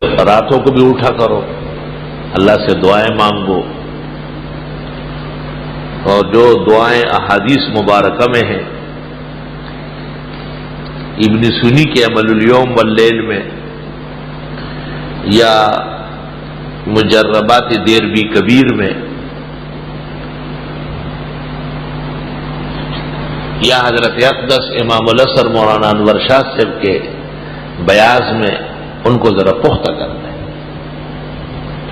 راتوں کو بھی اٹھا کرو، اللہ سے دعائیں مانگو، اور جو دعائیں احادیث مبارکہ میں ہیں، ابن سنی کے عمل الیوم واللیل میں، یا مجربات دیربی کبیر میں، یا حضرت اقدس امام الاسر مولانا انور شاہ صاحب کے بیاض میں، ان کو ذرا پختہ کرنا ہے۔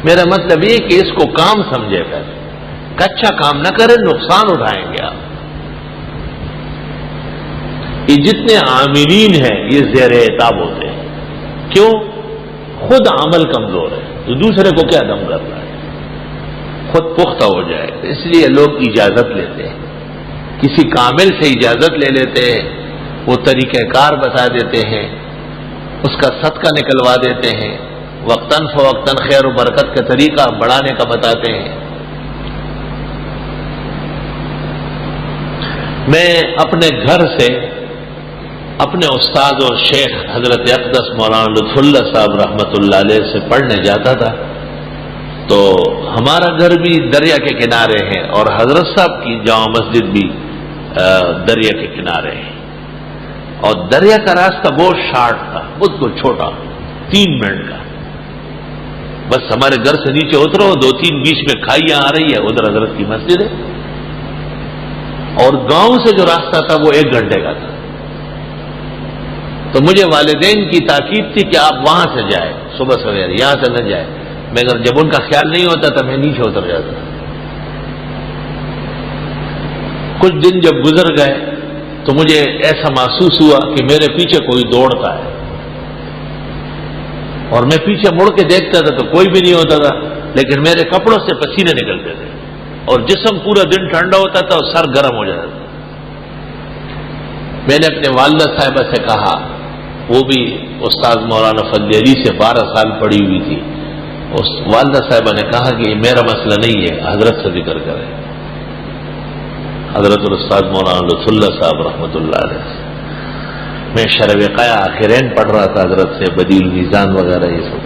میرا مطلب یہ کہ اس کو کام سمجھے کر، کچا کام نہ کرے، نقصان اٹھائیں گے آپ۔ یہ جتنے عاملین ہیں یہ زیر عتاب ہوتے ہیں، کیوں؟ خود عمل کمزور ہے تو دوسرے کو کیا دم کرنا ہے، خود پختہ ہو جائے۔ اس لیے لوگ اجازت لیتے ہیں، کسی کامل سے اجازت لے لیتے ہیں، وہ طریقہ کار بتا دیتے ہیں، اس کا صدقہ نکلوا دیتے ہیں، وقتاً فوقتاً خیر و برکت کا طریقہ بڑھانے کا بتاتے ہیں۔ میں اپنے گھر سے اپنے استاد اور شیخ حضرت اقدس مولانا لطف اللہ صاحب رحمۃ اللہ علیہ سے پڑھنے جاتا تھا، تو ہمارا گھر بھی دریا کے کنارے ہے اور حضرت صاحب کی جامع مسجد بھی دریا کے کنارے ہے، اور دریا کا راستہ بہت شارٹ تھا، بہت چھوٹا، 3 منٹ کا، بس ہمارے گھر سے نیچے اترو، 2-3 بیچ میں کھائیاں آ رہی ہے، ادھر حضرت کی مسجد ہے، اور گاؤں سے جو راستہ تھا وہ 1 گھنٹے کا تھا۔ تو مجھے والدین کی تاکید تھی کہ آپ وہاں سے جائیں صبح سویرے، یہاں سے نہ جائیں، مگر جب ان کا خیال نہیں ہوتا تھا میں نیچے اتر جاتا تھا۔ کچھ دن جب گزر گئے تو مجھے ایسا محسوس ہوا کہ میرے پیچھے کوئی دوڑتا ہے، اور میں پیچھے مڑ کے دیکھتا تھا تو کوئی بھی نہیں ہوتا تھا، لیکن میرے کپڑوں سے پسینے نکلتے تھے، اور جسم پورا دن ٹھنڈا ہوتا تھا اور سر گرم ہو جاتا تھا۔ میں نے اپنے والدہ صاحبہ سے کہا، وہ بھی استاد مولانا فضل علی سے 12 سال پڑھی ہوئی تھی، اس والدہ صاحبہ نے کہا کہ یہ میرا مسئلہ نہیں ہے، حضرت سے ذکر کریں، حضرت الاستاذ مولانا لطف اللہ صاحب رحمۃ اللہ علیہ سے۔ میں شرح وقایہ آخرین پڑھ رہا تھا حضرت سے، بدیل میزان وغیرہ یہ سب،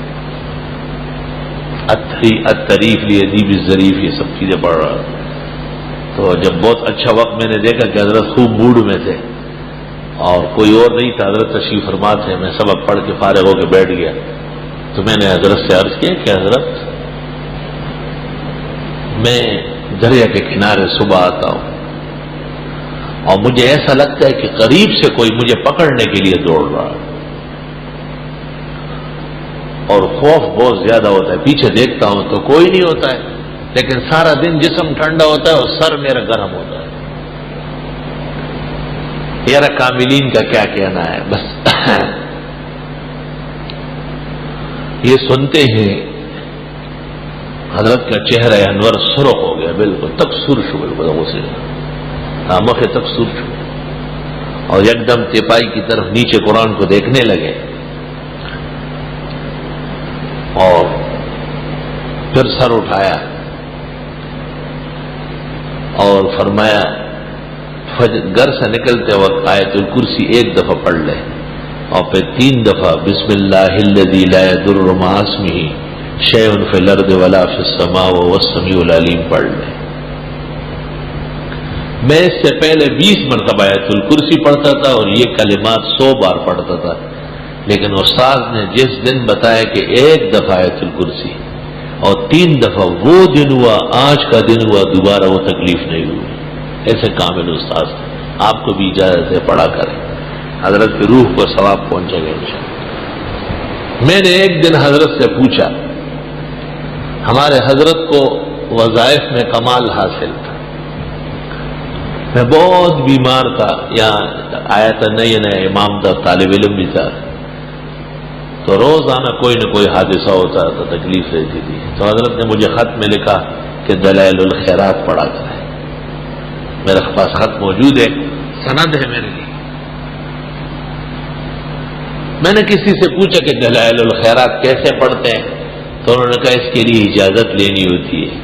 التریف لادیب الظریف یہ سب چیزیں پڑھ رہا تھا۔ تو جب بہت اچھا وقت میں نے دیکھا کہ حضرت خوب موڈ میں تھے اور کوئی اور نہیں تھا، حضرت تشریف فرما تھے، میں سبق پڑھ کے فارغ ہو کے بیٹھ گیا، تو میں نے حضرت سے عرض کیا کہ حضرت میں دریا کے کنارے صبح آتا ہوں اور مجھے ایسا لگتا ہے کہ قریب سے کوئی مجھے پکڑنے کے لیے دوڑ رہا ہے، اور خوف بہت زیادہ ہوتا ہے، پیچھے دیکھتا ہوں تو کوئی نہیں ہوتا ہے، لیکن سارا دن جسم ٹھنڈا ہوتا ہے اور سر میرا گرم ہوتا ہے۔ یار کاملین کا کیا کہنا ہے، بس یہ سنتے ہیں حضرت کا چہرہ انور سرخ ہو گیا، بالکل تک سرخ ہو گیا، اسے آمخ تک سرخ ہو، اور یک دم تیپائی کی طرف نیچے قرآن کو دیکھنے لگے، اور پھر سر اٹھایا اور فرمایا گھر سے نکلتے وقت آیت الکرسی 1 دفعہ پڑھ لے، اور پھر 3 دفعہ بسم اللہ الذی لا یضر مع اسمہ شیء فی الارض ولا فی السماء وهو السمیع العلیم پڑھ لے۔ میں اس سے پہلے 20 مرتبہ آیت الکرسی پڑھتا تھا اور یہ کلمات 100 بار پڑھتا تھا، لیکن استاد نے جس دن بتایا کہ 1 دفعہ آیت الکرسی اور 3 دفعہ، وہ دن ہوا، آج کا دن ہوا، دوبارہ وہ تکلیف نہیں ہوئی۔ ایسے کامل استاد تھے، آپ کو بھی اجازت ہے پڑھا کریں، حضرت کی روح کو ثواب پہنچے گا انشاءاللہ۔ میں نے ایک دن حضرت سے پوچھا، ہمارے حضرت کو وظائف میں کمال حاصل تھا، میں بہت بیمار تھا، یہاں آیا تھا نئے نئے امام تھا، طالب علم بھی تھا، تو روزانہ کوئی نہ کوئی حادثہ ہوتا تھا، تکلیف رہتی تھی، تو حضرت نے مجھے خط میں لکھا کہ دلائل الخیرات پڑھا کریں۔ میرے پاس خط موجود ہے، سند ہے میرے لیے۔ میں نے کسی سے پوچھا کہ دلائل الخیرات کیسے پڑھتے ہیں، تو انہوں نے کہا اس کے لیے اجازت لینی ہوتی ہے۔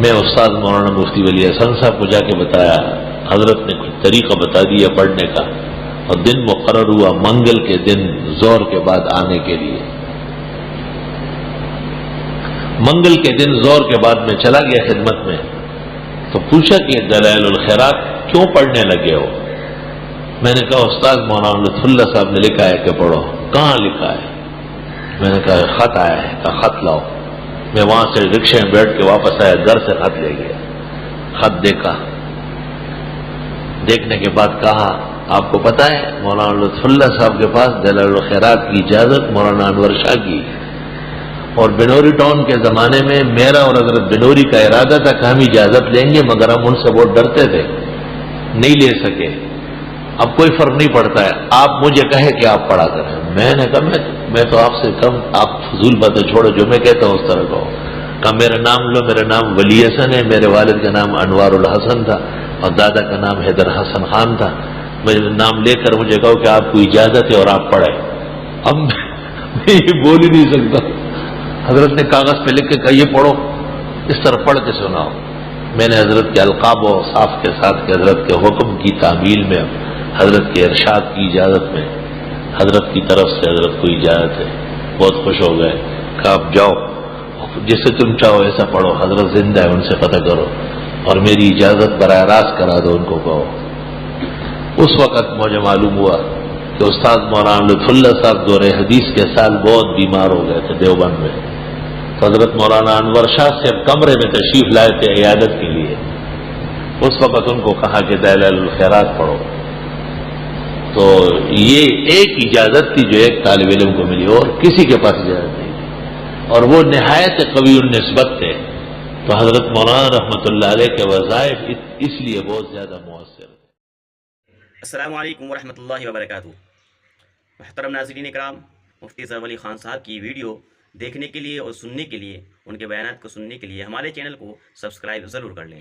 میں استاد مولانا مفتی ولی حسن صاحب کو جا کے بتایا، حضرت نے کچھ طریقہ بتا دیا پڑھنے کا، اور دن مقرر ہوا منگل کے دن زور کے بعد آنے کے لیے، منگل کے دن زور کے بعد میں چلا گیا خدمت میں، تو پوچھا کہ دلائل الخیرات کیوں پڑھنے لگے ہو؟ میں نے کہا استاد مولانا لطف اللہ صاحب نے لکھا ہے کہ پڑھو۔ کہاں لکھا ہے؟ میں نے کہا خط آیا ہے۔ کہا خط لاؤ۔ میں وہاں سے رکشے میں بیٹھ کے واپس آیا، گھر سے خط لے گیا، خط دیکھا، دیکھنے کے بعد کہا آپ کو پتا ہے مولانا لطف اللہ صاحب کے پاس دلائل الخیرات کی اجازت مولانا انور شاہ کی، اور بنوری ٹاؤن کے زمانے میں میرا اور حضرت بنوری کا ارادہ تھا کہ ہم اجازت لیں گے، مگر ہم ان سے بہت ڈرتے تھے، نہیں لے سکے۔ اب کوئی فرق نہیں پڑتا ہے، آپ مجھے کہے کہ آپ پڑھا کریں۔ میں نے کہا میں تو آپ سے کم، آپ فضول باتیں چھوڑو، جو میں کہتا ہوں اس طرح کہو۔ کہا میرا نام لو، میرا نام ولی حسن ہے، میرے والد کا نام انوار الحسن تھا اور دادا کا نام حیدر حسن خان تھا، میرے نام لے کر مجھے کہو کہ آپ کو اجازت ہے اور آپ پڑھیں۔ اب میں یہ بول ہی نہیں سکتا۔ حضرت نے کاغذ پہ لکھ کے کہا یہ پڑھو، اس طرح پڑھ کے سناؤ۔ میں نے حضرت کے القاب و اوصاف کے ساتھ کہ حضرت کے حکم کی تعمیل میں، حضرت کے ارشاد کی اجازت میں، حضرت کی طرف سے حضرت کو اجازت ہے، بہت خوش ہو گئے۔ کہا اب جاؤ، جسے تم چاہو ایسا پڑھو، حضرت زندہ ہے، ان سے پتہ کرو اور میری اجازت براہ راست کرا دو، ان کو کہو۔ اس وقت مجھے معلوم ہوا کہ استاد مولانا لطف اللہ صاحب دور حدیث کے سال بہت بیمار ہو گئے تھے دیوبند میں، تو حضرت مولانا انور شاہ سے کمرے میں تشریف لائے تھے عیادت کے لیے۔ اس وقت ان کو کہا کہ دلائل الخیرات پڑھو، تو یہ ایک اجازت تھی جو ایک طالب علم کو ملی، اور کسی کے پاس اجازت نہیں تھی، اور وہ نہایت قوی النسبت تھے۔ تو حضرت مولانا رحمۃ اللہ علیہ کے وظائف اس لیے بہت زیادہ مؤثر تھے۔ السلام علیکم ورحمۃ اللہ وبرکاتہ۔ محترم ناظرین اکرام، مفتی اظہر علی خان صاحب کی ویڈیو دیکھنے کے لیے اور سننے کے لیے، ان کے بیانات کو سننے کے لیے ہمارے چینل کو سبسکرائب ضرور کر لیں۔